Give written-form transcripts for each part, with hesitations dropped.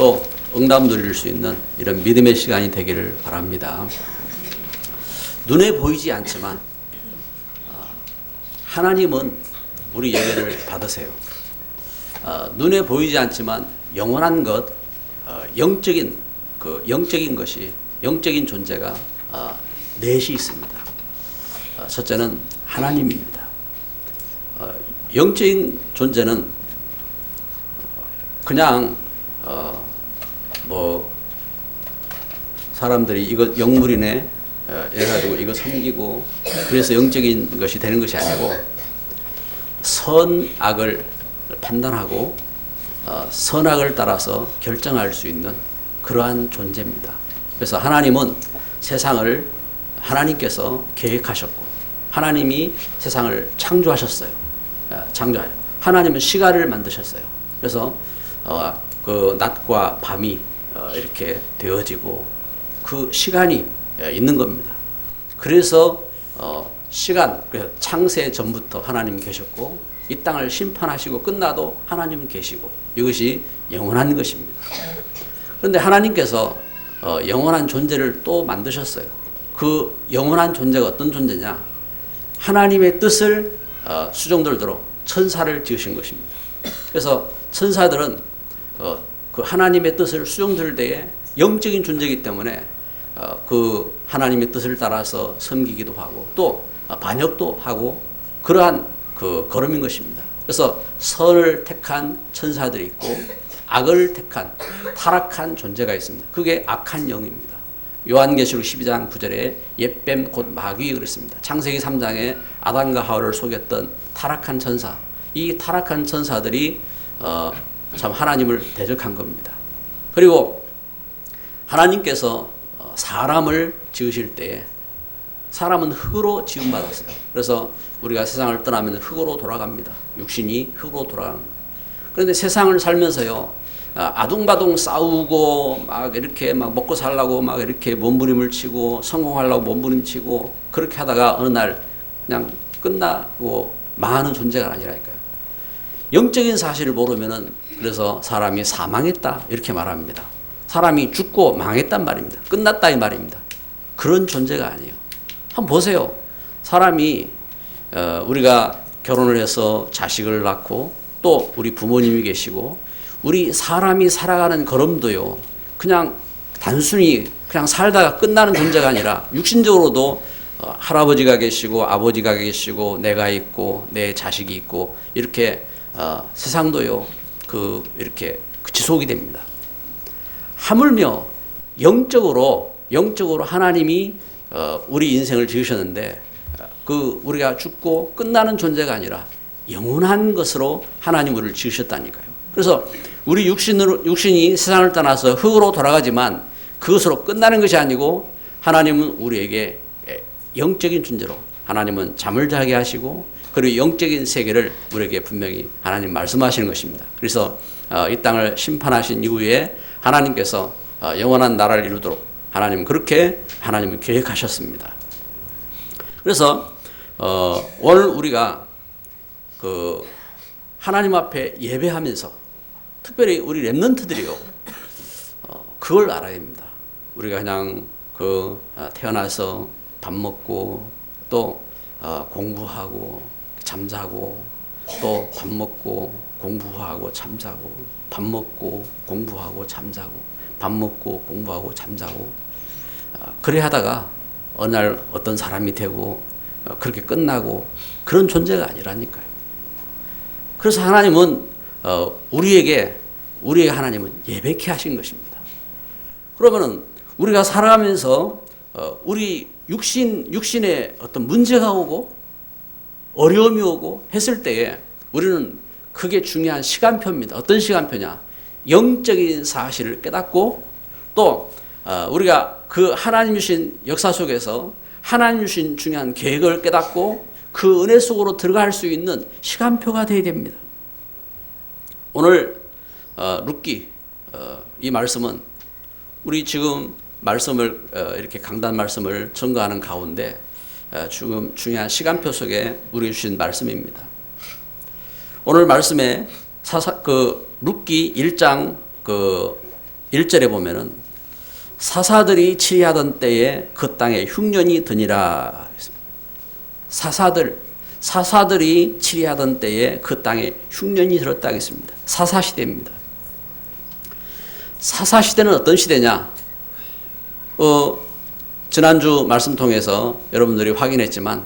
또 응답 누릴 수 있는 이런 믿음의 시간이 되기를 바랍니다. 눈에 보이지 않지만 하나님은 우리 예배를 받으세요. 눈에 보이지 않지만 영원한 것, 영적인 것이, 영적인 존재가 넷이 있습니다. 첫째는 하나님입니다. 영적인 존재는 그냥 사람들이 이거 영물이네 해가지고 이거 섬기고 그래서 영적인 것이 되는 것이 아니고 선악을 판단하고 선악을 따라서 결정할 수 있는 그러한 존재입니다. 그래서 하나님은 세상을 하나님께서 계획하셨고 하나님이 세상을 창조하셨어요. 하나님은 시간을 만드셨어요. 그래서 그 낮과 밤이 이렇게 되어지고 그 시간이 있는 겁니다. 그래서 창세 전부터 하나님이 계셨고 이 땅을 심판하시고 끝나도 하나님은 계시고 이것이 영원한 것입니다. 그런데 하나님께서 영원한 존재를 또 만드셨어요. 그 영원한 존재가 어떤 존재냐? 하나님의 뜻을 수정들도록 천사를 지으신 것입니다. 그래서 천사들은 그 하나님의 뜻을 수정들 때에 영적인 존재이기 때문에 그 하나님의 뜻을 따라서 섬기기도 하고 또 반역도 하고 그러한 그 걸음인 것입니다. 그래서 선을 택한 천사들이 있고 악을 택한 타락한 존재가 있습니다. 그게 악한 영입니다. 요한계시록 12장 9절에 옛뱀 곧 마귀 그랬습니다. 창세기 3장에 아담과 하와를 속였던 타락한 천사, 이 타락한 천사들이 참 하나님을 대적한 겁니다. 그리고 하나님께서 사람을 지으실 때에 사람은 흙으로 지음받았어요. 그래서 우리가 세상을 떠나면 흙으로 돌아갑니다. 육신이 흙으로 돌아갑니다. 그런데 세상을 살면서요, 아둥바둥 싸우고 막 이렇게 막 먹고 살라고 막 이렇게 몸부림을 치고 성공하려고 몸부림치고 그렇게 하다가 어느 날 그냥 끝나고 망하는 존재가 아니라니까요. 영적인 사실을 모르면은 그래서 사람이 사망했다 이렇게 말합니다. 사람이 죽고 망했단 말입니다. 끝났다 이 말입니다. 그런 존재가 아니에요. 한번 보세요. 사람이 우리가 결혼을 해서 자식을 낳고 또 우리 부모님이 계시고 우리 사람이 살아가는 걸음도요. 그냥 단순히 그냥 살다가 끝나는 존재가 아니라 육신적으로도 할아버지가 계시고 아버지가 계시고 내가 있고 내 자식이 있고 이렇게 세상도요. 이렇게 지속이 됩니다. 하물며 영적으로 하나님이 우리 인생을 지으셨는데 우리가 죽고 끝나는 존재가 아니라 영원한 것으로 하나님 우리를 지으셨다니까요. 그래서 우리 육신이 세상을 떠나서 흙으로 돌아가지만 그것으로 끝나는 것이 아니고 하나님은 우리에게 영적인 존재로 하나님은 잠을 자게 하시고 그리고 영적인 세계를 우리에게 분명히 하나님 말씀하시는 것입니다. 그래서 이 땅을 심판하신 이후에 하나님께서 영원한 나라를 이루도록 하나님은 그렇게 하나님은 계획하셨습니다. 그래서 오늘 우리가 하나님 앞에 예배하면서 특별히 우리 렘넌트들이요 그걸 알아야 됩니다. 우리가 그냥 태어나서 밥 먹고 또 공부하고 잠자고 또 밥 먹고 공부하고 잠자고 밥 먹고 공부하고 잠자고 밥 먹고 공부하고 잠자고 그래 하다가 어느 날 어떤 사람이 되고 그렇게 끝나고 그런 존재가 아니라니까요. 그래서 하나님은 우리의 하나님은 예배케 하신 것입니다. 그러면은 우리가 살아가면서 우리 육신에 어떤 문제가 오고 어려움이 오고 했을 때에 우리는 그게 중요한 시간표입니다. 어떤 시간표냐? 영적인 사실을 깨닫고 또 우리가 그 하나님 주신 역사 속에서 하나님 주신 중요한 계획을 깨닫고 그 은혜 속으로 들어갈 수 있는 시간표가 되어야 됩니다. 오늘 룻기 이 말씀은 우리 지금 말씀을 이렇게 강단 말씀을 전가하는 가운데 지금 중요한 시간표 속에 우리에게 주신 말씀입니다. 오늘 말씀에 룻기 1장 1절에 보면은 사사들이 치리하던 때에 그 땅에 흉년이 드니라. 사사들이 치리하던 때에 그 땅에 흉년이 들었다 하겠습니다. 사사시대입니다. 사사시대는 어떤 시대냐? 지난주 말씀 통해서 여러분들이 확인했지만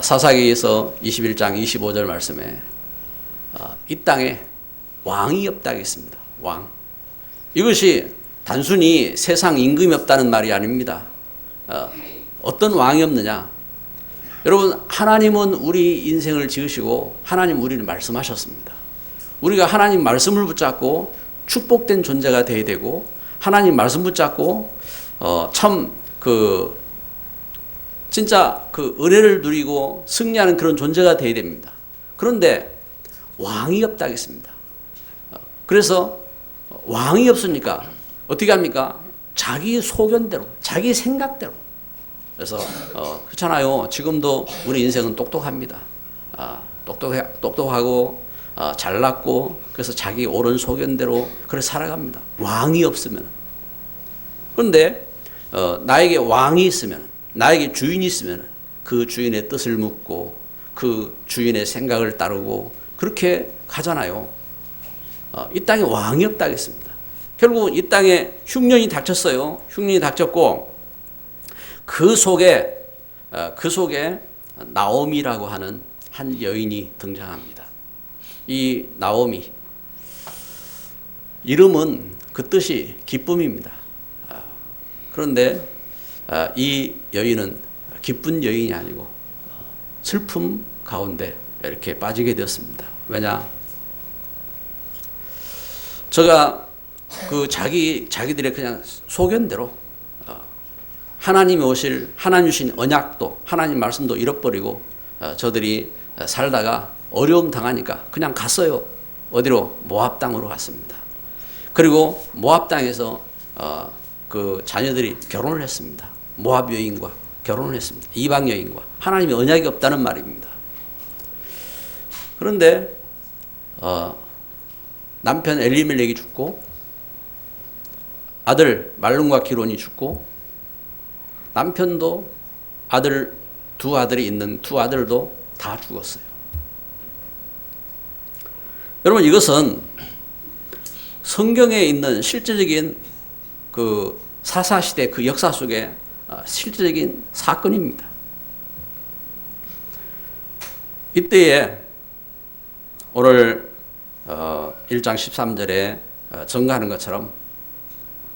사사기에서 21장 25절 말씀에 이 땅에 왕이 없다 하겠습니다. 왕. 이것이 단순히 세상 임금이 없다는 말이 아닙니다. 어떤 왕이 없느냐? 여러분, 하나님은 우리 인생을 지으시고 하나님 우리를 말씀하셨습니다. 우리가 하나님 말씀을 붙잡고 축복된 존재가 되어야 되고, 하나님 말씀 붙잡고 진짜 그 은혜를 누리고 승리하는 그런 존재가 되어야 됩니다. 그런데 왕이 없다 하겠습니다. 그래서 왕이 없으니까 어떻게 합니까? 자기 소견대로, 자기 생각대로. 그래서 그렇잖아요. 지금도 우리 인생은 똑똑합니다. 똑똑하고 잘났고, 그래서 자기 옳은 소견대로 그래 살아갑니다. 왕이 없으면. 그런데 나에게 왕이 있으면, 나에게 주인이 있으면 그 주인의 뜻을 묻고 그 주인의 생각을 따르고 그렇게 가잖아요. 이 땅에 왕이 없다 하겠습니다. 결국 이 땅에 흉년이 닥쳤어요. 흉년이 닥쳤고 그 속에 나오미라고 하는 한 여인이 등장합니다. 이 나오미, 이름은 그 뜻이 기쁨입니다. 그런데 이 여인은 기쁜 여인이 아니고 슬픔 가운데 이렇게 빠지게 되었습니다. 왜냐? 제가 자기들의 그냥 소견대로 하나님이 오실, 하나님 주신 언약도, 하나님 말씀도 잃어버리고 저들이 살다가 어려움 당하니까 그냥 갔어요. 어디로? 모압 땅으로 갔습니다. 그리고 모압 땅에서 그 자녀들이 결혼을 했습니다. 모압 여인과 결혼을 했습니다. 이방 여인과. 하나님의 언약이 없다는 말입니다. 그런데 남편 엘리멜렉이 죽고 아들 말론과 기론이 죽고 남편도 두 아들이 있는 두 아들도 다 죽었어요. 여러분, 이것은 성경에 있는 실제적인 그 사사시대 그 역사 속에 실제적인 사건입니다. 이때에 오늘 1장 13절에 증거하는 것처럼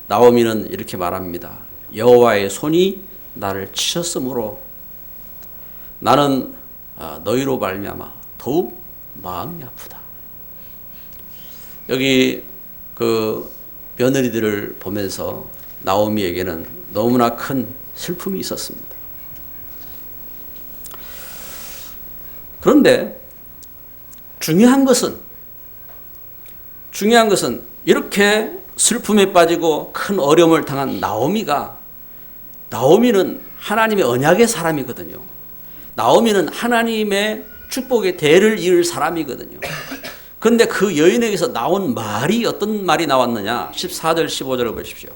나오미는 이렇게 말합니다. 여호와의 손이 나를 치셨으므로 나는 너희로 말미암아 더욱 마음이 아프다. 여기 그 며느리들을 보면서 나오미에게는 너무나 큰 슬픔이 있었습니다. 그런데 중요한 것은 이렇게 슬픔에 빠지고 큰 어려움을 당한 나오미는 하나님의 언약의 사람이거든요. 나오미는 하나님의 축복의 대를 이을 사람이거든요. 그런데 그 여인에게서 나온 말이 어떤 말이 나왔느냐? 14절 15절을 보십시오.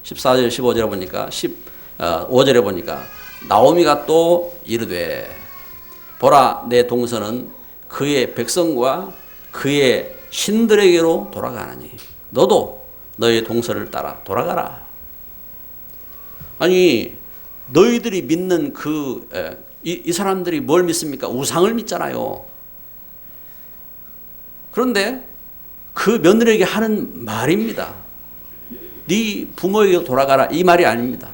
14절 15절에 보니까 15절에 보니까 나오미가 또 이르되 보라, 내 동서는 그의 백성과 그의 신들에게로 돌아가나니 너도 너의 동서를 따라 돌아가라. 아니, 너희들이 믿는 이 사람들이 뭘 믿습니까? 우상을 믿잖아요. 그런데 그 며느리에게 하는 말입니다. 네 부모에게로 돌아가라, 이 말이 아닙니다.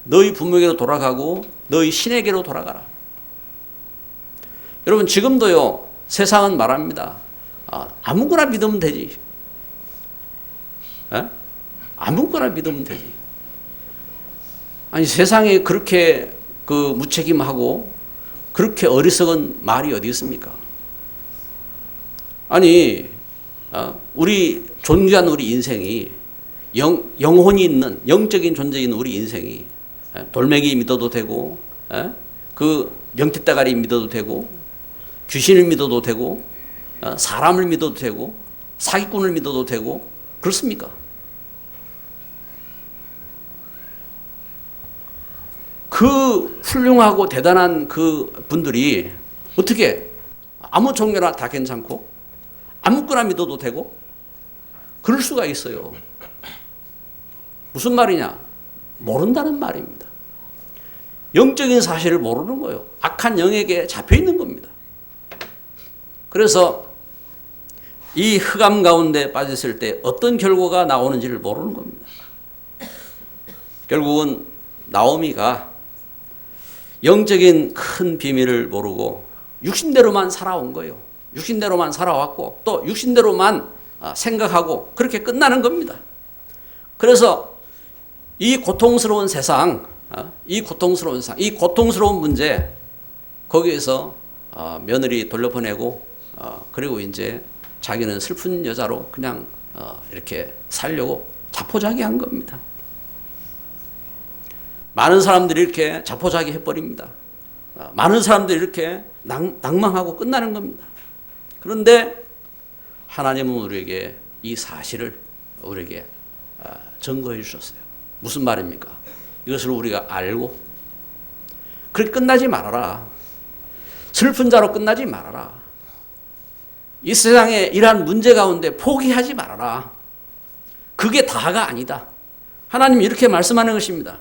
너희 부모에게로 돌아가고 너희 신에게로 돌아가라. 여러분, 지금도요, 세상은 말합니다. 아무거나 믿으면 되지. 에? 아무거나 믿으면 되지. 아니, 세상에 그렇게 무책임하고 그렇게 어리석은 말이 어디 있습니까? 아니, 우리 존귀한 우리 인생이 영혼이 있는 영적인 존재인 우리 인생이 돌멩이 믿어도 되고, 그 명태따가리 믿어도 되고, 귀신을 믿어도 되고, 사람을 믿어도 되고, 사기꾼을 믿어도 되고, 그렇습니까? 그 훌륭하고 대단한 그 분들이 어떻게 아무 종교나 다 괜찮고 아무거나 믿어도 되고 그럴 수가 있어요. 무슨 말이냐? 모른다는 말입니다. 영적인 사실을 모르는 거예요. 악한 영에게 잡혀 있는 겁니다. 그래서 이 흑암 가운데 빠졌을 때 어떤 결과가 나오는지를 모르는 겁니다. 결국은 나오미가 영적인 큰 비밀을 모르고 육신대로만 살아온 거예요. 육신대로만 살아왔고 또 육신대로만 생각하고 그렇게 끝나는 겁니다. 그래서 이 고통스러운 세상, 이 고통스러운 문제 거기에서 며느리 돌려보내고 그리고 이제 자기는 슬픈 여자로 그냥 이렇게 살려고 자포자기한 겁니다. 많은 사람들이 이렇게 자포자기 해버립니다. 많은 사람들이 이렇게 낭망하고 끝나는 겁니다. 그런데 하나님은 우리에게 이 사실을 우리에게 증거해 주셨어요. 무슨 말입니까? 이것을 우리가 알고 그렇게 끝나지 말아라. 슬픈 자로 끝나지 말아라. 이 세상에 이러한 문제 가운데 포기하지 말아라. 그게 다가 아니다. 하나님이 이렇게 말씀하는 것입니다.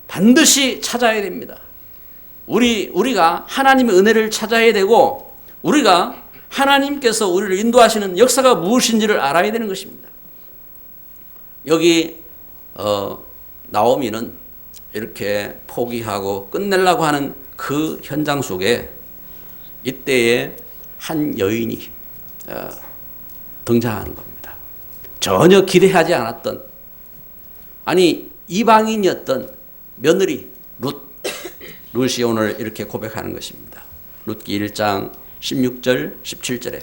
반드시 찾아야 됩니다. 우리가 하나님의 은혜를 찾아야 되고 우리가 하나님께서 우리를 인도하시는 역사가 무엇인지를 알아야 되는 것입니다. 여기 나오미는 이렇게 포기하고 끝내려고 하는 그 현장 속에 이때에 한 여인이 등장하는 겁니다. 전혀 기대하지 않았던 이방인이었던 며느리 룻이 오늘 이렇게 고백하는 것입니다. 룻기 1장 16절 17절에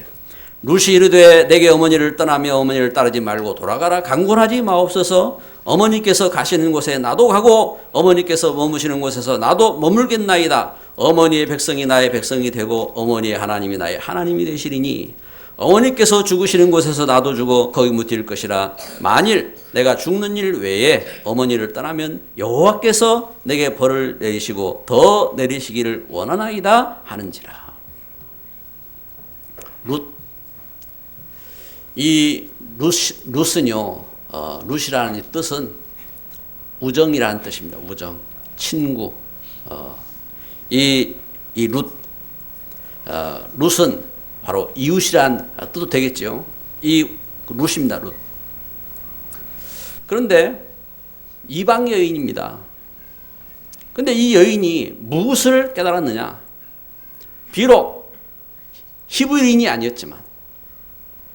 룻이 이르되 내게 어머니를 떠나며 어머니를 따르지 말고 돌아가라 강권하지 마옵소서. 어머니께서 가시는 곳에 나도 가고 어머니께서 머무시는 곳에서 나도 머물겠나이다. 어머니의 백성이 나의 백성이 되고 어머니의 하나님이 나의 하나님이 되시리니 어머니께서 죽으시는 곳에서 나도 죽어 거기 묻힐 것이라. 만일 내가 죽는 일 외에 어머니를 떠나면 여호와께서 내게 벌을 내리시고 더 내리시기를 원하나이다 하는지라. 룻은요, 룻이라는 뜻은 우정이라는 뜻입니다. 우정, 친구. 룻은 바로 이웃이란 뜻도 되겠죠. 이 룻입니다. 룻. 그런데 이방 여인입니다. 그런데 이 여인이 무엇을 깨달았느냐? 비록 히브리인이 아니었지만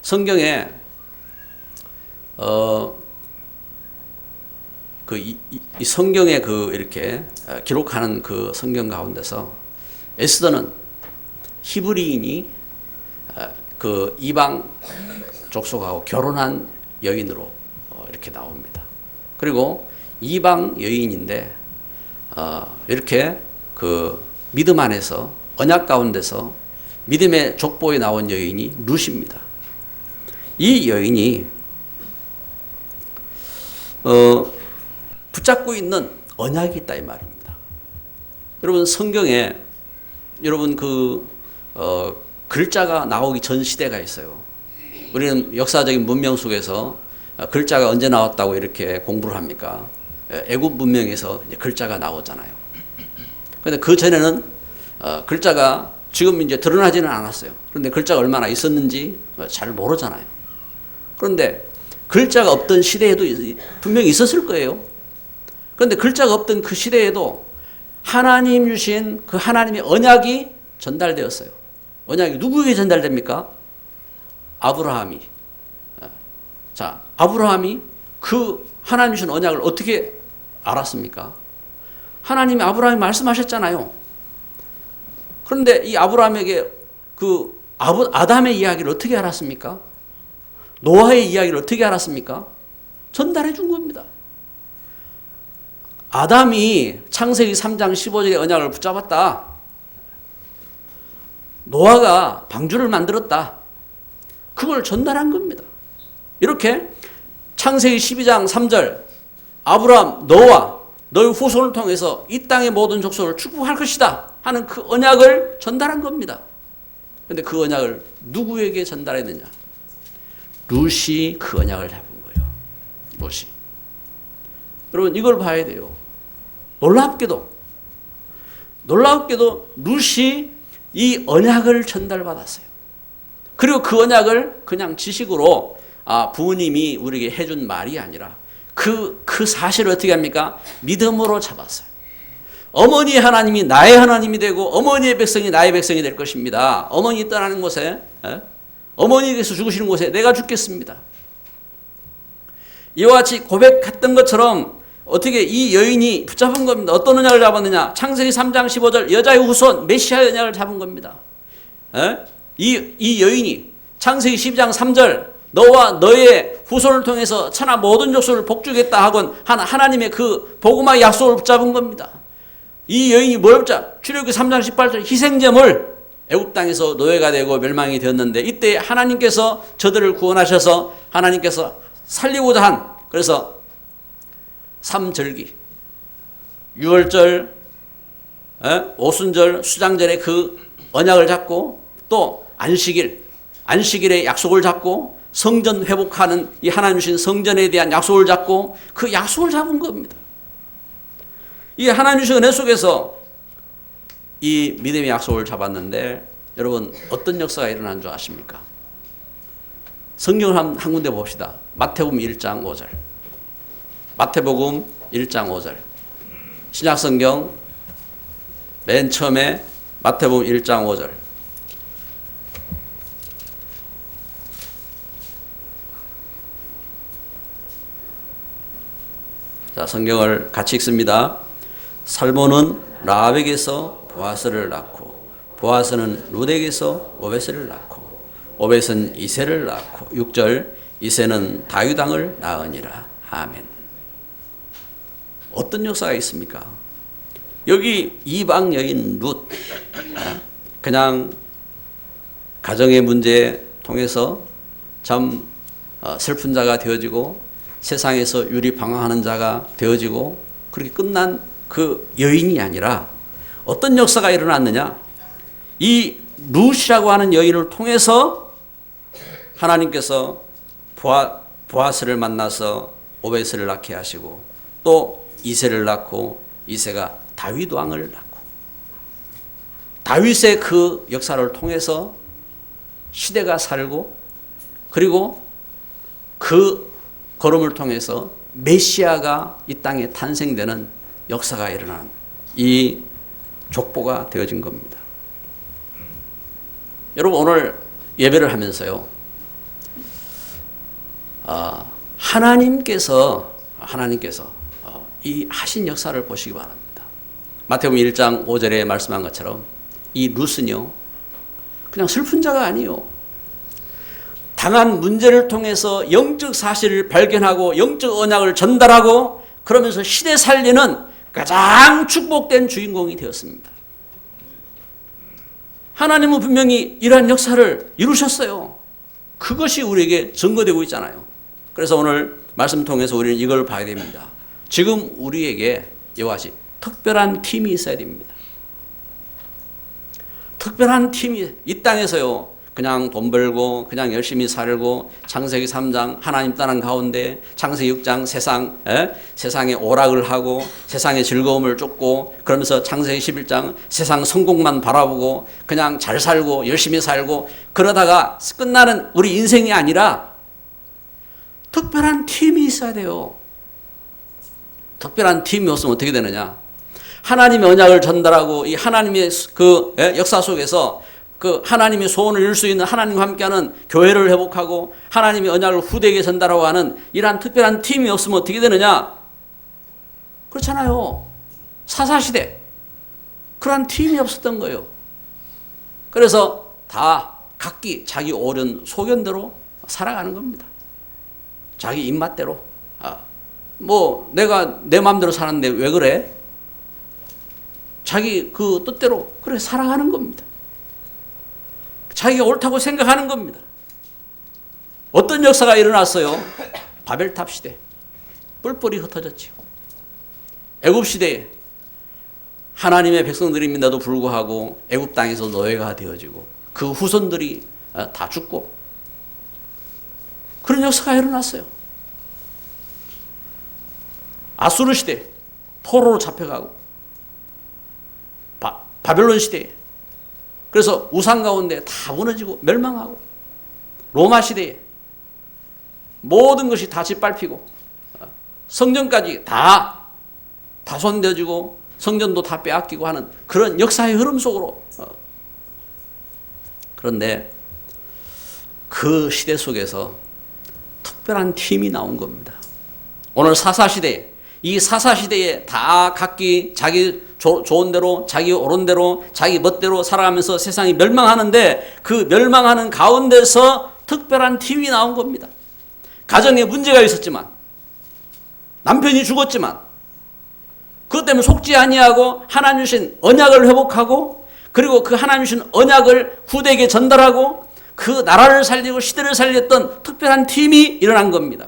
성경에 이 성경에 이렇게 기록하는 그 성경 가운데서 에스더는 히브리인이 그 이방 족속하고 결혼한 여인으로 이렇게 나옵니다. 그리고 이방 여인인데 이렇게 그 믿음 안에서 언약 가운데서 믿음의 족보에 나온 여인이 룻입니다. 이 여인이 붙잡고 있는 언약이 있다 이 말입니다. 여러분 성경에 여러분 글자가 나오기 전 시대가 있어요. 우리는 역사적인 문명 속에서 글자가 언제 나왔다고 이렇게 공부를 합니까? 애굽 문명에서 이제 글자가 나오잖아요. 그런데 그 전에는 글자가 지금 이제 드러나지는 않았어요. 그런데 글자가 얼마나 있었는지 잘 모르잖아요. 그런데 글자가 없던 시대에도 분명히 있었을 거예요. 그런데 글자가 없던 그 시대에도 하나님 주신 그 하나님의 언약이 전달되었어요. 언약이 누구에게 전달됩니까? 아브라함이. 자, 아브라함이 그 하나님 주신 언약을 어떻게 알았습니까? 하나님이 아브라함이 말씀하셨잖아요. 그런데 이 아브라함에게 그 아담의 이야기를 어떻게 알았습니까? 노아의 이야기를 어떻게 알았습니까? 전달해 준 겁니다. 아담이 창세기 3장 15절의 언약을 붙잡았다. 노아가 방주를 만들었다. 그걸 전달한 겁니다. 이렇게 창세기 12장 3절 아브라함 너와 너의 후손을 통해서 이 땅의 모든 족속을 축복할 것이다 하는 그 언약을 전달한 겁니다. 그런데 그 언약을 누구에게 전달했느냐? 룻이 그 언약을 잡은 거예요. 룻이. 여러분 이걸 봐야 돼요. 놀랍게도 룻이 이 언약을 전달받았어요. 그리고 그 언약을 그냥 지식으로 부모님이 우리에게 해준 말이 아니라 그 사실을 어떻게 합니까? 믿음으로 잡았어요. 어머니의 하나님이 나의 하나님이 되고 어머니의 백성이 나의 백성이 될 것입니다. 어머니 떠나는 곳에 어머니께서 죽으시는 곳에 내가 죽겠습니다. 이와 같이 고백했던 것처럼 어떻게 이 여인이 붙잡은 겁니다. 어떤 언약을 잡았느냐? 창세기 3장 15절 여자의 후손 메시아의 언약을 잡은 겁니다. 이 여인이 창세기 12장 3절 너와 너의 후손을 통해서 천하 모든 족속을 복주겠다 하곤 하나님의 그 복음의 약속을 붙잡은 겁니다. 이 여인이 뭘 붙잡? 출애굽기 3장 18절 희생제물 애굽 땅에서 노예가 되고 멸망이 되었는데 이때 하나님께서 저들을 구원하셔서 하나님께서 살리고자 한 그래서 삼절기, 유월절, 오순절, 수장절에 그 언약을 잡고 또 안식일의 약속을 잡고 성전 회복하는 이 하나님 주신 성전에 대한 약속을 잡고 그 약속을 잡은 겁니다. 이 하나님 주신 은혜 속에서 이 믿음의 약속을 잡았는데 여러분 어떤 역사가 일어난 줄 아십니까? 성경을 한 군데 봅시다. 마태복음 1장 5절. 마태복음 1장 5절. 신약성경 맨 처음에 마태복음 1장 5절. 자, 성경을 같이 읽습니다. 살몬은 라합에게서 보아스를 낳고 보아스는 룻에게서 오벳을 낳고 오벳은 이새를 낳고 6절 이새는 다윗 왕을 낳으니라. 아멘. 어떤 역사가 있습니까? 여기 이방 여인 룻 그냥 가정의 문제 통해서 참 슬픈 자가 되어지고 세상에서 유리방황하는 자가 되어지고 그렇게 끝난 그 여인이 아니라 어떤 역사가 일어났느냐? 이 룻이라고 하는 여인을 통해서 하나님께서 보아스를 만나서 오벳을 낳게 하시고 또 이새를 낳고 이새가 다윗 왕을 낳고 다윗의 그 역사를 통해서 시대가 살고 그리고 그 걸음을 통해서 메시아가 이 땅에 탄생되는 역사가 일어나는 이 족보가 되어진 겁니다. 여러분 오늘 예배를 하면서요. 하나님께서 이 하신 역사를 보시기 바랍니다. 마태복음 1장 5절에 말씀한 것처럼 이 룻은요. 그냥 슬픈 자가 아니에요. 당한 문제를 통해서 영적 사실을 발견하고 영적 언약을 전달하고 그러면서 시대 살리는 가장 축복된 주인공이 되었습니다. 하나님은 분명히 이러한 역사를 이루셨어요. 그것이 우리에게 증거되고 있잖아요. 그래서 오늘 말씀 통해서 우리는 이걸 봐야 됩니다. 지금 우리에게 이와 같이 특별한 팀이 있어야 됩니다. 특별한 팀이 이 땅에서요. 그냥 돈 벌고 그냥 열심히 살고 창세기 3장 하나님 떠난 가운데 창세기 6장 세상에 오락을 하고 세상의 즐거움을 쫓고 그러면서 창세기 11장 세상 성공만 바라보고 그냥 잘 살고 열심히 살고 그러다가 끝나는 우리 인생이 아니라 특별한 팀이 있어야 돼요. 특별한 팀이 없으면 어떻게 되느냐? 하나님의 언약을 전달하고 이 하나님의 그 역사 속에서 그 하나님의 소원을 이룰 수 있는 하나님과 함께하는 교회를 회복하고 하나님의 언약을 후대에게 전달하고 하는 이러한 특별한 팀이 없으면 어떻게 되느냐? 그렇잖아요. 사사시대 그러한 팀이 없었던 거예요. 그래서 다 각기 자기 옳은 소견대로 살아가는 겁니다. 자기 입맛대로. 내가 내 마음대로 사는데 왜 그래? 자기 그 뜻대로 그래 살아가는 겁니다. 자기가 옳다고 생각하는 겁니다. 어떤 역사가 일어났어요? 바벨탑 시대 뿔뿔이 흩어졌지요. 애굽 시대에 하나님의 백성들임에도 불구하고 애굽 땅에서 노예가 되어지고 그 후손들이 다 죽고 그런 역사가 일어났어요. 아수르 시대 포로로 잡혀가고 바벨론 시대에 그래서 우상 가운데 다 무너지고 멸망하고 로마 시대에 모든 것이 다 짓밟히고 성전까지 다 파손되어지고 성전도 다 빼앗기고 하는 그런 역사의 흐름 속으로 그런데 그 시대 속에서 특별한 팀이 나온 겁니다. 오늘 사사시대에 이 사사시대에 다 각기 자기 좋은 대로 자기 옳은 대로 자기 멋대로 살아가면서 세상이 멸망하는데 그 멸망하는 가운데서 특별한 팀이 나온 겁니다. 가정에 문제가 있었지만 남편이 죽었지만 그것 때문에 속지 아니하고 하나님 주신 언약을 회복하고 그리고 그 하나님 주신 언약을 후대에게 전달하고 그 나라를 살리고 시대를 살렸던 특별한 팀이 일어난 겁니다.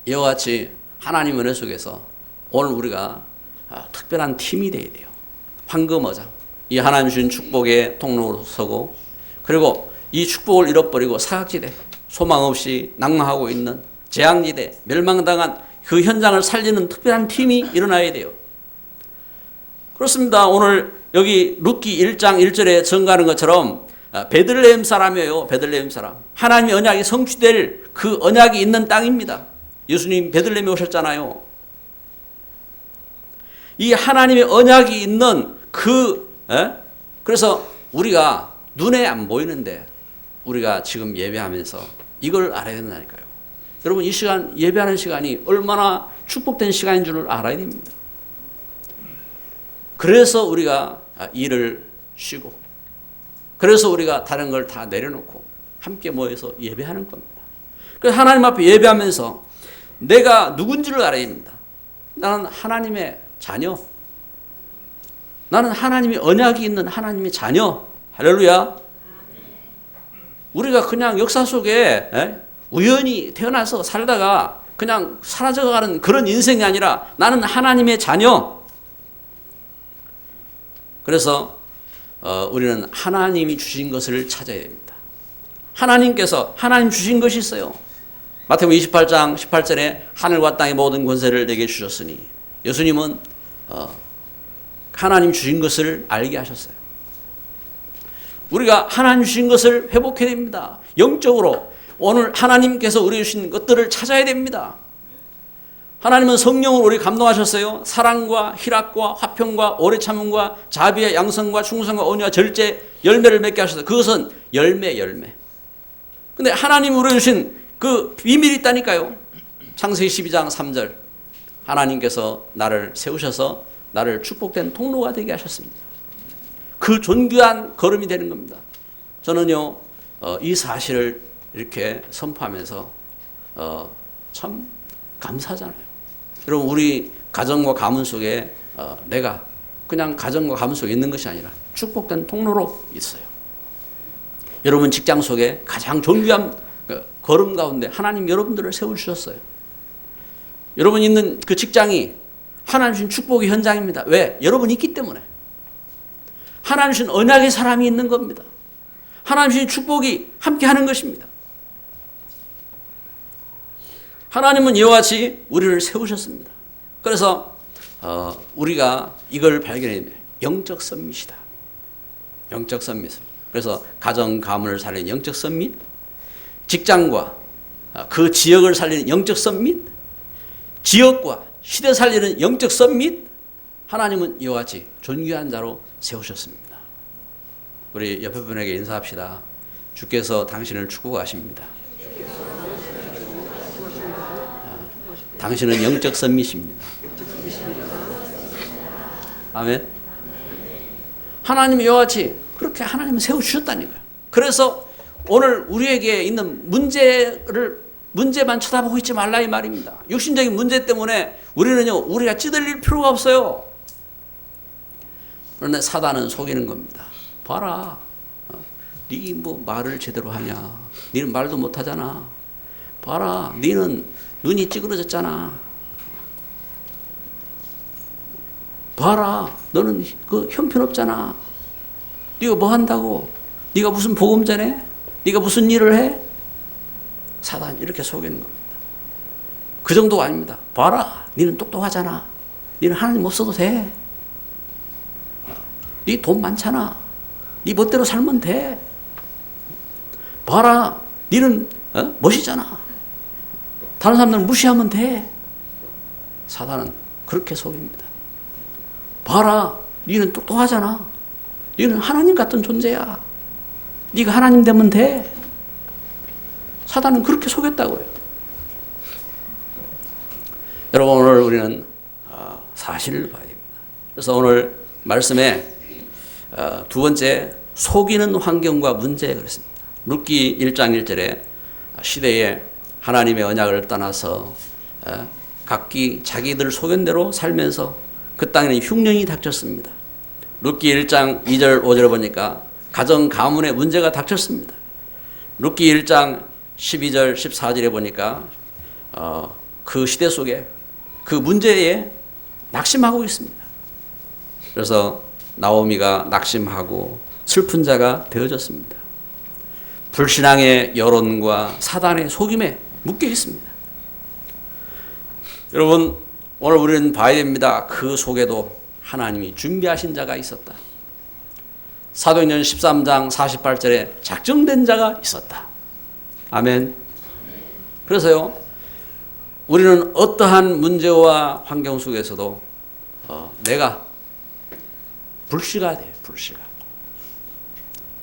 이와 같이 하나님 은혜 속에서 오늘 우리가 특별한 팀이 되어야 돼요. 황금어장. 이 하나님 주신 축복의 통로로 서고 그리고 이 축복을 잃어버리고 사각지대, 소망 없이 낭망하고 있는 재앙지대, 멸망당한 그 현장을 살리는 특별한 팀이 일어나야 돼요. 그렇습니다. 오늘 여기 룻기 1장 1절에 증거하는 것처럼 베들레헴 사람이에요. 베들레헴 사람. 하나님의 언약이 성취될 그 언약이 있는 땅입니다. 예수님 베들레헴에 오셨잖아요. 이 하나님의 언약이 있는 그래서 우리가 눈에 안 보이는데 우리가 지금 예배하면서 이걸 알아야 된다니까요. 여러분 이 시간 예배하는 시간이 얼마나 축복된 시간인 줄 알아야 됩니다. 그래서 우리가 일을 쉬고 그래서 우리가 다른 걸 다 내려놓고 함께 모여서 예배하는 겁니다. 그래서 하나님 앞에 예배하면서 내가 누군지를 알아야 됩니다. 나는 하나님의 자녀. 나는 하나님의 언약이 있는 하나님의 자녀. 할렐루야. 우리가 그냥 역사 속에 우연히 태어나서 살다가 그냥 사라져가는 그런 인생이 아니라 나는 하나님의 자녀. 그래서 우리는 하나님이 주신 것을 찾아야 됩니다. 하나님께서 하나님 주신 것이 있어요. 마태복음 28장 18절에 하늘과 땅의 모든 권세를 내게 주셨으니 예수님은 하나님 주신 것을 알게 하셨어요. 우리가 하나님 주신 것을 회복해야 됩니다. 영적으로 오늘 하나님께서 우리 주신 것들을 찾아야 됩니다. 하나님은 성령으로 우리 감동하셨어요. 사랑과 희락과 화평과 오래 참음과 자비와 양성과 충성과 온유와 절제 열매를 맺게 하셨어요. 그것은 열매. 근데 하나님 우리 주신 그 비밀이 있다니까요. 창세기 12장 3절 하나님께서 나를 세우셔서 나를 축복된 통로가 되게 하셨습니다. 그 존귀한 걸음이 되는 겁니다. 저는요 이 사실을 이렇게 선포하면서 참 감사하잖아요. 여러분 우리 가정과 가문 속에 내가 그냥 가정과 가문 속에 있는 것이 아니라 축복된 통로로 있어요. 여러분 직장 속에 가장 존귀한 걸음 가운데 하나님 여러분들을 세워주셨어요. 여러분 있는 그 직장이 하나님 주신 축복의 현장입니다. 왜? 여러분이 있기 때문에. 하나님 주신 언약의 사람이 있는 겁니다. 하나님 주신 축복이 함께하는 것입니다. 하나님은 이와 같이 우리를 세우셨습니다. 그래서 우리가 이걸 발견해야 영적 썸밋이다. 영적 썸밋을. 그래서 가정 가문을 살리는 영적 썸밋, 직장과 그 지역을 살리는 영적 썸밋, 지역과 시대 살리는 영적 썸밋, 하나님은 이와 같이 존귀한 자로 세우셨습니다. 우리 옆에 분에게 인사합시다. 주께서 당신을 축복하십니다. 당신은 영적 썸밋입니다. 아멘. 하나님이 이와 같이 그렇게 하나님은 세워주셨다니까요. 그래서 오늘 우리에게 있는 문제만 쳐다보고 있지 말라 이 말입니다. 육신적인 문제 때문에 우리가 찌들릴 필요가 없어요. 그런데 사단은 속이는 겁니다. 봐라. 네 뭐 말을 제대로 하냐. 네는 말도 못하잖아. 봐라, 너는 눈이 찌그러졌잖아. 봐라, 너는 그 형편없잖아. 네가 뭐 한다고? 네가 무슨 복음 전해? 네가 무슨 일을 해? 사단 이렇게 속이는 겁니다. 그 정도가 아닙니다. 봐라, 너는 똑똑하잖아. 너는 하나님 없어도 돼. 네 돈 많잖아. 네 멋대로 살면 돼. 봐라, 너는 멋이잖아. 다른 사람들 무시하면 돼. 사단은 그렇게 속입니다. 봐라, 너는 똑똑하잖아. 너는 하나님 같은 존재야. 네가 하나님 되면 돼. 사단은 그렇게 속였다고요. 여러분, 오늘 우리는 사실을 봐야 됩니다. 그래서 오늘 말씀에 두 번째, 속이는 환경과 문제 그랬습니다. 룻기 1장 1절에 시대에 하나님의 언약을 떠나서 각기 자기들 속인 대로 살면서 그 땅에는 흉년이 닥쳤습니다. 룻기 1장 2절 5절을 보니까 가정 가문에 문제가 닥쳤습니다. 룻기 1장 12절 14절에 보니까 그 시대 속에 그 문제에 낙심하고 있습니다. 그래서 나오미가 낙심하고 슬픈 자가 되어졌습니다. 불신앙의 여론과 사단의 속임에 묶여 있습니다. 여러분, 오늘 우리는 봐야 됩니다. 그 속에도 하나님이 준비하신 자가 있었다. 사도행전 13장 48절에 작정된 자가 있었다. 아멘. 그래서요, 우리는 어떠한 문제와 환경 속에서도 내가 불씨가 돼요. 불씨가.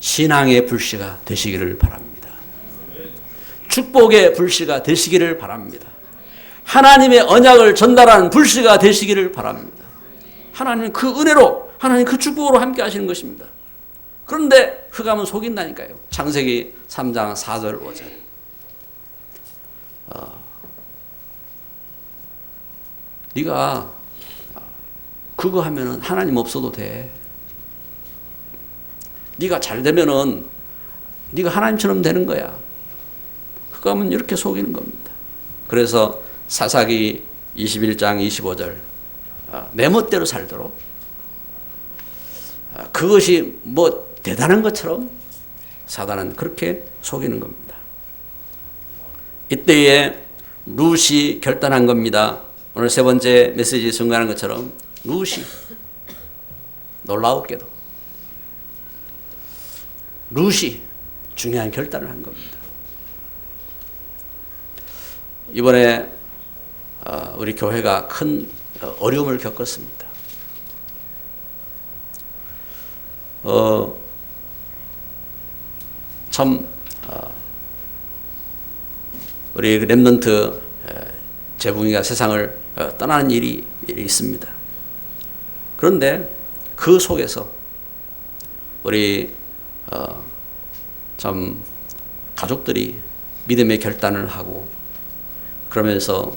신앙의 불씨가 되시기를 바랍니다. 축복의 불씨가 되시기를 바랍니다. 하나님의 언약을 전달하는 불씨가 되시기를 바랍니다. 하나님은 그 은혜로, 하나님 그 축복으로 함께 하시는 것입니다. 그런데 흑암은 속인다니까요. 창세기 3장 4절 5절. 네가 그거 하면은 하나님 없어도 돼. 네가 잘 되면은 네가 하나님처럼 되는 거야. 흑암은 이렇게 속이는 겁니다. 그래서 사사기 21장 25절 내 멋대로 살도록 그것이 뭐 대단한 것처럼 사단은 그렇게 속이는 겁니다. 이때에 룻이 결단한 겁니다. 오늘 세 번째 메시지 증거하는 것처럼 룻이 놀라웠게도 룻이 중요한 결단을 한 겁니다. 이번에 우리 교회가 큰 어려움을 겪었습니다. 참 우리 렘넌트 재붕이가 세상을 떠나는 일이 있습니다. 그런데 그 속에서 우리 참 가족들이 믿음의 결단을 하고 그러면서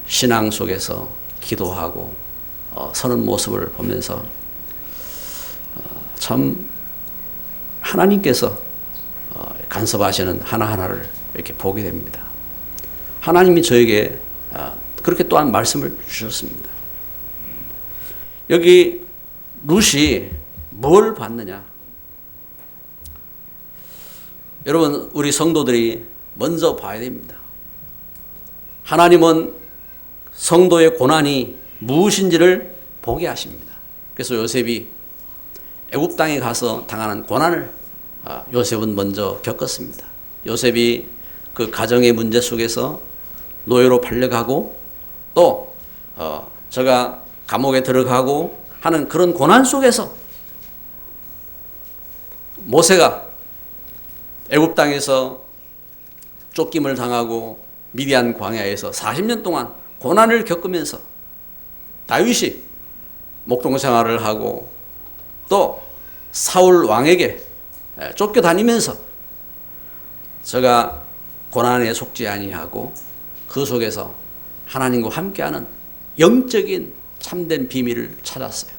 신앙 속에서 기도하고 서는 모습을 보면서 참 하나님께서 간섭하시는 하나하나를 이렇게 보게 됩니다. 하나님이 저에게 그렇게 또한 말씀을 주셨습니다. 여기 룻이 뭘 봤느냐? 여러분, 우리 성도들이 먼저 봐야 됩니다. 하나님은 성도의 고난이 무엇인지를 보게 하십니다. 그래서 요셉이 애굽 땅에 가서 당하는 고난을 요셉은 먼저 겪었습니다. 요셉이 그 가정의 문제 속에서 노예로 팔려가고 또 저가 감옥에 들어가고 하는 그런 고난 속에서 모세가 애굽 땅에서 쫓김을 당하고 미디안 광야에서 40년 동안 고난을 겪으면서 다윗이 목동 생활을 하고 또 사울 왕에게 쫓겨다니면서 저가 고난에 속지 아니하고 그 속에서 하나님과 함께하는 영적인 참된 비밀을 찾았어요.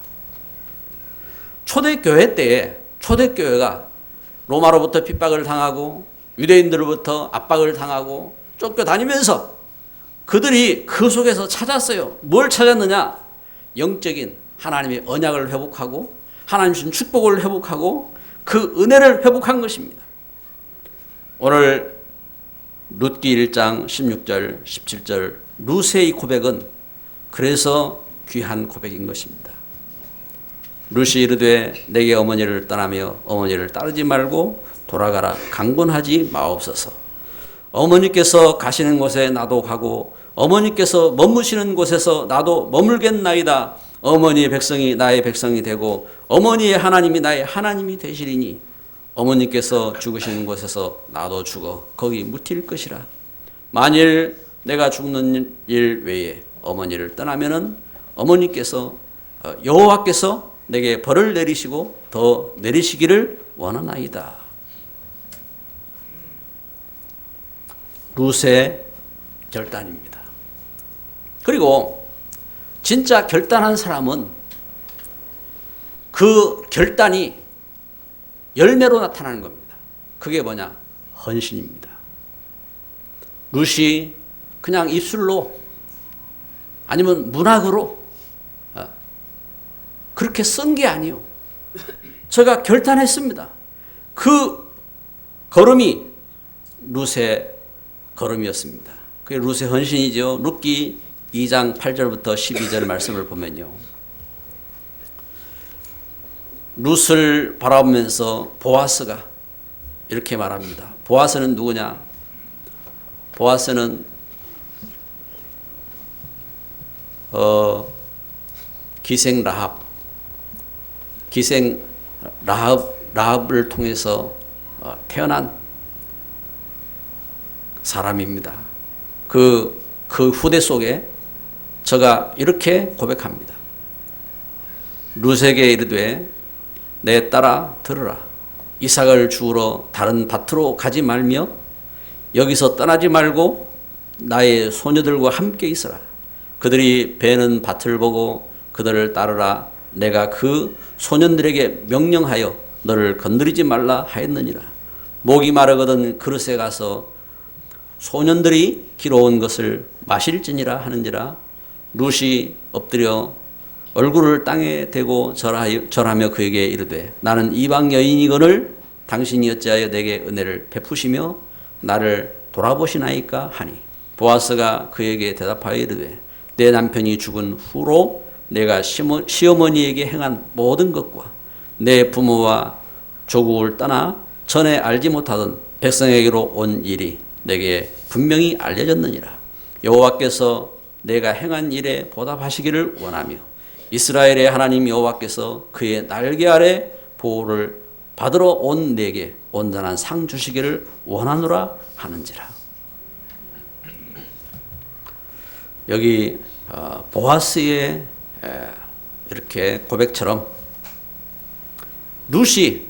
초대교회 때에 초대교회가 로마로부터 핍박을 당하고 유대인들로부터 압박을 당하고 쫓겨다니면서 그들이 그 속에서 찾았어요. 뭘 찾았느냐? 영적인 하나님의 언약을 회복하고 하나님 주신 축복을 회복하고 그 은혜를 회복한 것입니다. 오늘 룻기 1장 16절 17절 룻의 고백은 그래서 귀한 고백인 것입니다. 룻이 이르되 내게 어머니를 떠나며 어머니를 따르지 말고 돌아가라. 강권하지 마옵소서. 어머니께서 가시는 곳에 나도 가고 어머니께서 머무시는 곳에서 나도 머물겠나이다. 어머니의 백성이 나의 백성이 되고 어머니의 하나님이 나의 하나님이 되시리니 어머니께서 죽으시는 곳에서 나도 죽어 거기 묻힐 것이라. 만일 내가 죽는 일 외에 어머니를 떠나면은 어머니께서 여호와께서 내게 벌을 내리시고 더 내리시기를 원하나이다. 룻의 결단입니다. 그리고 진짜 결단한 사람은 그 결단이 열매로 나타나는 겁니다. 그게 뭐냐? 헌신입니다. 룻이 그냥 입술로 아니면 문학으로 그렇게 쓴 게 아니요. 제가 결단했습니다. 그 걸음이 룻의 걸음이었습니다. 그게 룻의 헌신이죠. 룻기 2장 8절부터 12절 말씀을 보면요. 룻을 바라보면서 보아스가 이렇게 말합니다. 보아스는 누구냐? 보아스는 기생 라합을 통해서 태어난 사람입니다. 그 후대 속에 저가 이렇게 고백합니다. 룻에게 이르되 내 딸아 들으라. 이삭을 주우러 다른 밭으로 가지 말며 여기서 떠나지 말고 나의 소녀들과 함께 있어라. 그들이 베는 밭을 보고 그들을 따르라. 내가 그 소년들에게 명령하여 너를 건드리지 말라 하였느니라. 목이 마르거든 그릇에 가서 소년들이 기러온 것을 마실지니라 하는지라. 룻이 엎드려 얼굴을 땅에 대고 절하며 그에게 이르되 나는 이방 여인이거늘 당신이 어찌하여 내게 은혜를 베푸시며 나를 돌아보시나이까 하니 보아스가 그에게 대답하여 이르되 내 남편이 죽은 후로 내가 시어머니에게 행한 모든 것과 내 부모와 조국을 떠나 전에 알지 못하던 백성에게로 온 일이 내게 분명히 알려졌느니라. 여호와께서 내가 행한 일에 보답하시기를 원하며 이스라엘의 하나님 여호와께서 그의 날개 아래 보호를 받으러 온 내게 온전한 상 주시기를 원하노라 하는지라. 여기 보아스의 이렇게 고백처럼 룻이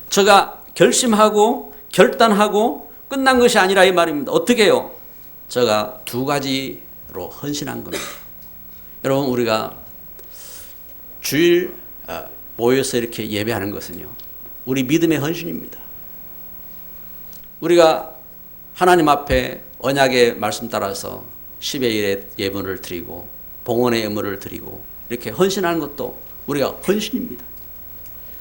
저가 결심하고 결단하고 끝난 것이 아니라 이 말입니다. 어떻게 해요? 저가 두 가지로 헌신한 겁니다. 여러분 우리가 주일 모여서 이렇게 예배하는 것은요. 우리 믿음의 헌신입니다. 우리가 하나님 앞에 언약의 말씀 따라서 10의 1의 예물을 드리고 봉헌의 예물을 드리고 이렇게 헌신하는 것도 우리가 헌신입니다.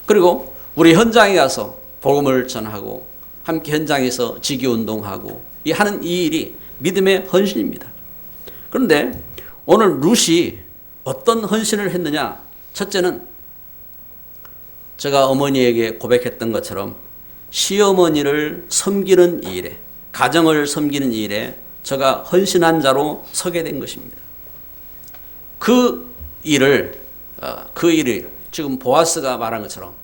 그리고 우리 현장에 가서 복음을 전하고 함께 현장에서 지기운동하고 하는 이 일이 믿음의 헌신입니다. 그런데 오늘 룻이 어떤 헌신을 했느냐? 첫째는 제가 어머니에게 고백했던 것처럼 시어머니를 섬기는 이 일에, 가정을 섬기는 이 일에 제가 헌신한 자로 서게 된 것입니다. 그 일이 지금 보아스가 말한 것처럼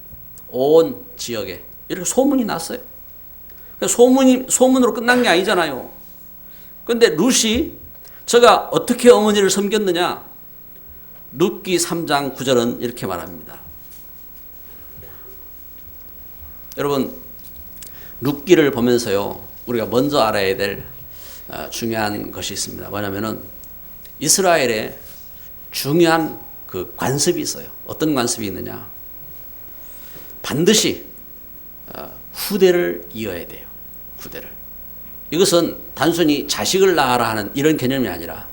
온 지역에 이렇게 소문이 났어요. 소문으로 끝난 게 아니잖아요. 그런데 룻이 제가 어떻게 어머니를 섬겼느냐? 룻기 3장 9절은 이렇게 말합니다. 여러분 룻기를 보면서요 우리가 먼저 알아야 될 중요한 것이 있습니다. 뭐냐면은 이스라엘에 중요한 그 관습이 있어요. 어떤 관습이 있느냐? 반드시 후대를 이어야 돼요. 후대를. 이것은 단순히 자식을 낳아라 하는 이런 개념이 아니라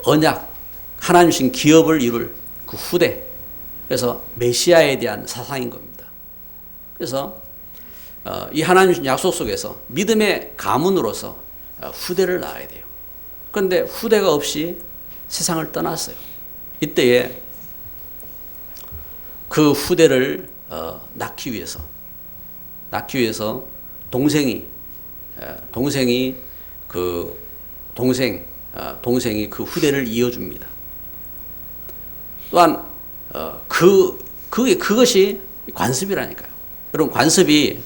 언약, 하나님 주신 기업을 이룰 그 후대, 그래서 메시아에 대한 사상인 겁니다. 그래서 이 하나님 주신 약속 속에서 믿음의 가문으로서 후대를 낳아야 돼요. 그런데 후대가 없이 세상을 떠났어요. 이때에 그 후대를 낳기 위해서 동생이 그 후대를 이어줍니다. 또한 그것이 관습이라니까요. 여러분, 관습이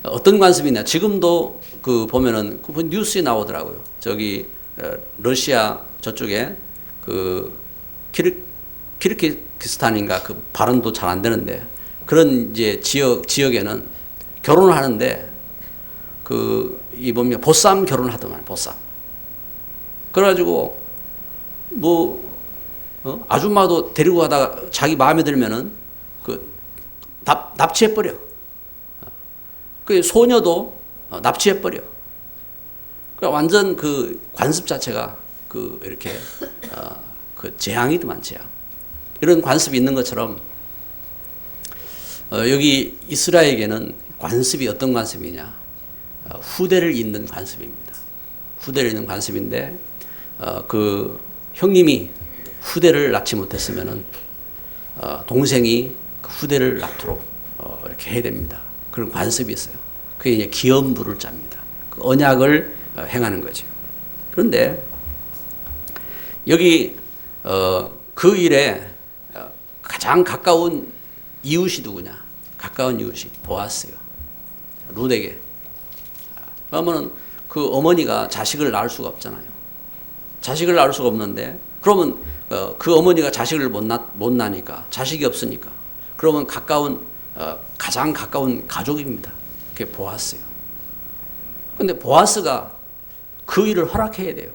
어떤 관습이냐? 지금도 보면은 뉴스에 나오더라고요. 저기 러시아 저쪽에 키르기스탄인가 그 발음도 잘 안 되는데 그런 이제 지역에는 결혼을 하는데 보쌈 결혼을 하더만, 보쌈. 그래가지고 아줌마도 데리고 가다가 자기 마음에 들면은 납치해버려. 그 소녀도 납치해버려. 그러니까 완전 관습 자체가 이렇게 재앙이더만, 재앙. 이런 관습이 있는 것처럼 여기 이스라엘에게는 관습이 어떤 관습이냐? 후대를 잇는 관습입니다. 후대를 잇는 관습인데 형님이 후대를 낳지 못했으면은 동생이 그 후대를 낳도록 이렇게 해야 됩니다. 그런 관습이 있어요. 그게 이제 기업부를 짭니다. 그 언약을 행하는 거죠. 그런데 여기 그 일에 가장 가까운 이웃이 누구냐? 가까운 이웃이 보아스요. 룻에게. 그러면은 그 어머니가 자식을 낳을 수가 없잖아요. 자식을 낳을 수가 없는데, 그러면 그 어머니가 자식을 못 낳으니까, 자식이 없으니까, 그러면 가장 가까운 가족입니다. 그게 보아스요. 근데 보아스가 그 일을 허락해야 돼요.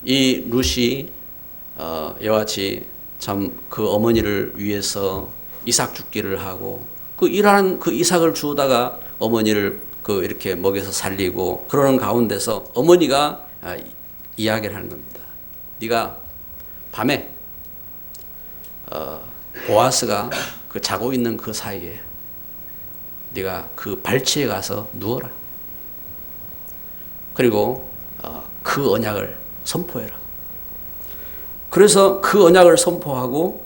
이 룻이 이와 같이 참 그 어머니를 위해서 이삭 죽기를 하고 그 일하는 그 이삭을 주우다가 어머니를 이렇게 먹여서 살리고 그러는 가운데서 어머니가 이야기를 하는 겁니다. 네가 밤에 보아스가 자고 있는 그 사이에 네가 그 발치에 가서 누워라. 그리고 그 언약을 선포해라. 그래서 그 언약을 선포하고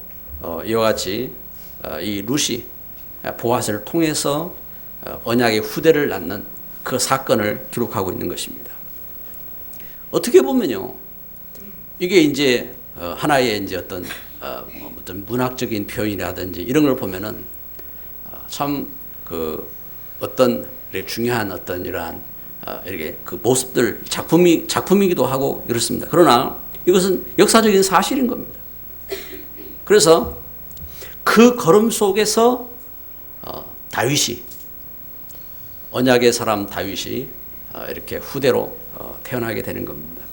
이와 같이 이 룻이 보아스를 통해서 언약의 후대를 낳는 그 사건을 기록하고 있는 것입니다. 어떻게 보면요, 이게 이제 하나의 이제 어떤 문학적인 표현이라든지 이런 걸 보면은 참 어떤 중요한 어떤 이러한 이렇게 모습들 작품이기도 하고 그렇습니다. 그러나 이것은 역사적인 사실인 겁니다. 그래서 그 걸음 속에서 다윗이, 언약의 사람 다윗이 이렇게 후대로 태어나게 되는 겁니다.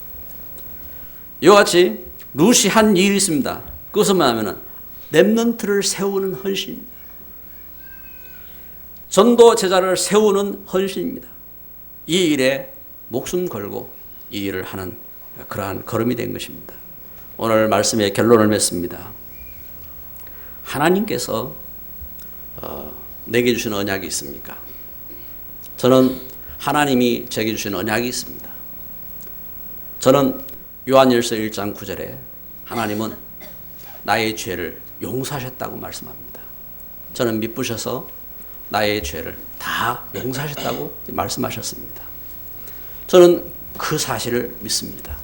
이와 같이 룻이 한 일이 있습니다. 그것은 뭐냐면은 렘넌트를 세우는 헌신입니다. 전도 제자를 세우는 헌신입니다. 이 일에 목숨 걸고 이 일을 하는 그러한 걸음이 된 것입니다. 오늘 말씀의 결론을 맺습니다. 하나님께서 내게 주신 언약이 있습니까? 저는 하나님이 제게 주신 언약이 있습니다. 저는 요한일서 1장 9절에 하나님은 나의 죄를 용서하셨다고 말씀합니다. 저는 미쁘셔서 나의 죄를 다 용서하셨다고 말씀하셨습니다. 저는 그 사실을 믿습니다.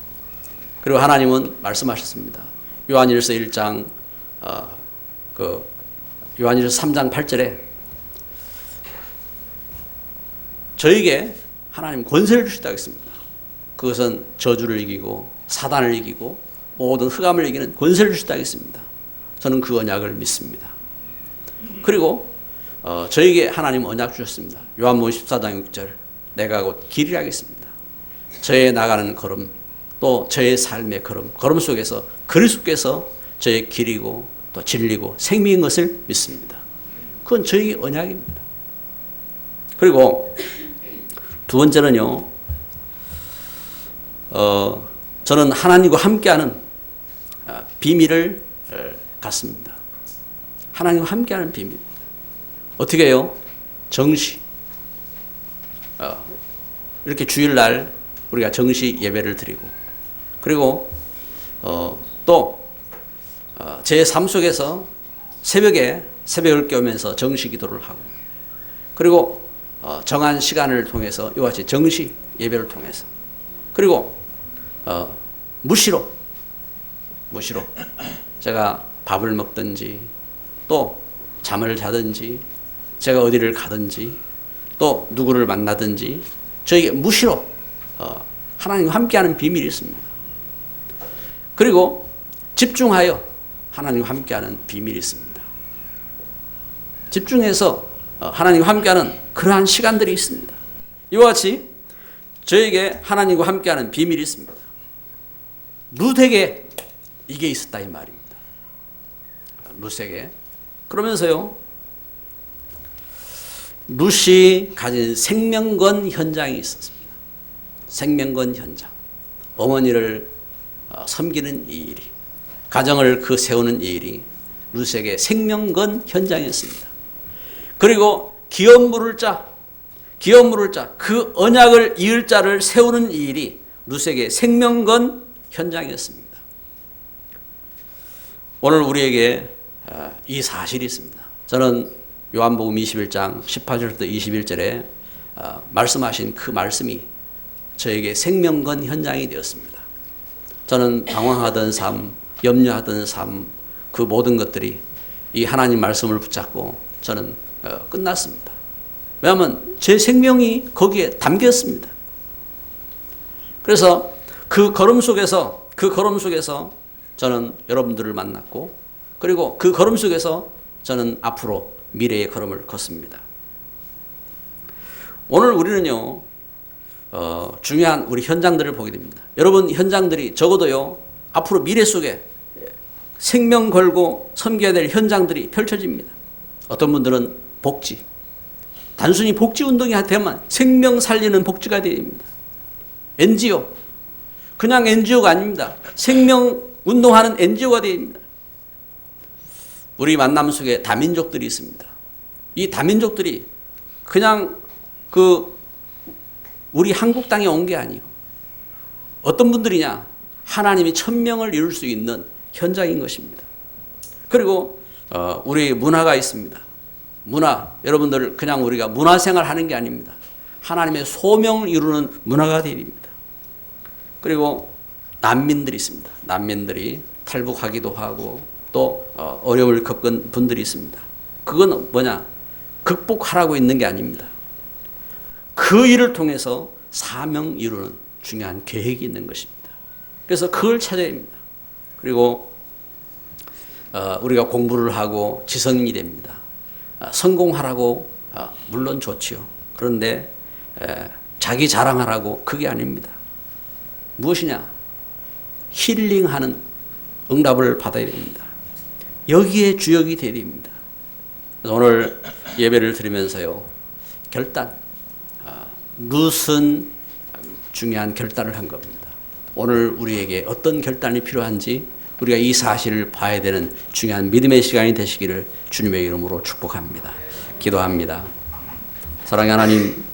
그리고 하나님은 말씀하셨습니다. 요한일서 1장 요한일서 3장 8절에 저에게 하나님 권세를 주시다고 했습니다. 그것은 저주를 이기고 사단을 이기고 모든 흑암을 이기는 권세를 주시다고 했습니다. 저는 그 언약을 믿습니다. 그리고 저에게 하나님 언약 주셨습니다. 요한복음 14장 6절 내가 곧 길이라 하겠습니다. 저의 나가는 걸음 또 저의 삶의 걸음 속에서 그리스도께서 저의 길이고 또 진리고 생명인 것을 믿습니다. 그건 저에게 언약입니다. 그리고 두 번째는요, 저는 하나님과 함께하는 비밀을 갖습니다. 하나님과 함께하는 비밀. 어떻게 해요? 정시. 이렇게 주일날 우리가 정시 예배를 드리고, 그리고 또 제 삶 속에서 새벽에 새벽을 깨우면서 정시 기도를 하고, 그리고 정한 시간을 통해서 이와 같이 정시 예배를 통해서, 그리고 무시로 제가 밥을 먹든지 또 잠을 자든지 제가 어디를 가든지 또 누구를 만나든지 저에게 무시로 하나님과 함께하는 비밀이 있습니다. 그리고 집중하여 하나님과 함께하는 비밀이 있습니다. 집중해서 하나님과 함께하는 그러한 시간들이 있습니다. 이와 같이 저에게 하나님과 함께하는 비밀이 있습니다. 룻에게 이게 있었다 이 말입니다. 룻에게. 그러면서요, 룻이 가진 생명건 현장이 있었습니다. 생명건 현장. 어머니를 섬기는 이 일이, 가정을 세우는 이 일이 룻에게 생명건 현장이었습니다. 그리고 기업 물을 자, 그 언약을 이을 자를 세우는 이 일이 룻에게 생명건 현장이었습니다. 오늘 우리에게 이 사실이 있습니다. 저는 요한복음 21장 18절부터 21절에 말씀하신 그 말씀이 저에게 생명건 현장이 되었습니다. 저는 방황하던 삶, 염려하던 삶, 그 모든 것들이 이 하나님 말씀을 붙잡고 저는 끝났습니다. 왜냐하면 제 생명이 거기에 담겼습니다. 그래서 그 걸음 속에서 저는 여러분들을 만났고, 그리고 그 걸음 속에서 저는 앞으로 미래의 걸음을 걷습니다. 오늘 우리는요, 중요한 우리 현장들을 보게 됩니다. 여러분 현장들이 적어도요, 앞으로 미래 속에 생명 걸고 섬겨야 될 현장들이 펼쳐집니다. 어떤 분들은 복지, 단순히 복지 운동이 되면 생명 살리는 복지가 됩니다. NGO, 그냥 NGO가 아닙니다. 생명 운동하는 NGO가 됩니다. 우리 만남 속에 다민족들이 있습니다. 이 다민족들이 그냥 우리 한국 땅에 온 게 아니에요. 어떤 분들이냐? 하나님이 1000명을 이룰 수 있는 현장인 것입니다. 그리고 우리 문화가 있습니다. 문화, 여러분들 그냥 우리가 문화생활 하는 게 아닙니다. 하나님의 소명을 이루는 문화가 됩니다. 그리고 난민들이 있습니다. 난민들이 탈북하기도 하고 또 어려움을 겪은 분들이 있습니다. 그건 뭐냐? 극복하라고 있는 게 아닙니다. 그 일을 통해서 사명 이루는 중요한 계획이 있는 것입니다. 그래서 그걸 찾아야 합니다. 그리고 우리가 공부를 하고 지성인이 됩니다. 성공하라고 물론 좋지요. 그런데 자기 자랑하라고 그게 아닙니다. 무엇이냐? 힐링하는 응답을 받아야 됩니다. 여기에 주역이 되어야 됩니다. 오늘 예배를 드리면서요, 결단, 룻은 중요한 결단을 한 겁니다. 오늘 우리에게 어떤 결단이 필요한지 우리가 이 사실을 봐야 되는 중요한 믿음의 시간이 되시기를 주님의 이름으로 축복합니다. 기도합니다. 사랑의 하나님,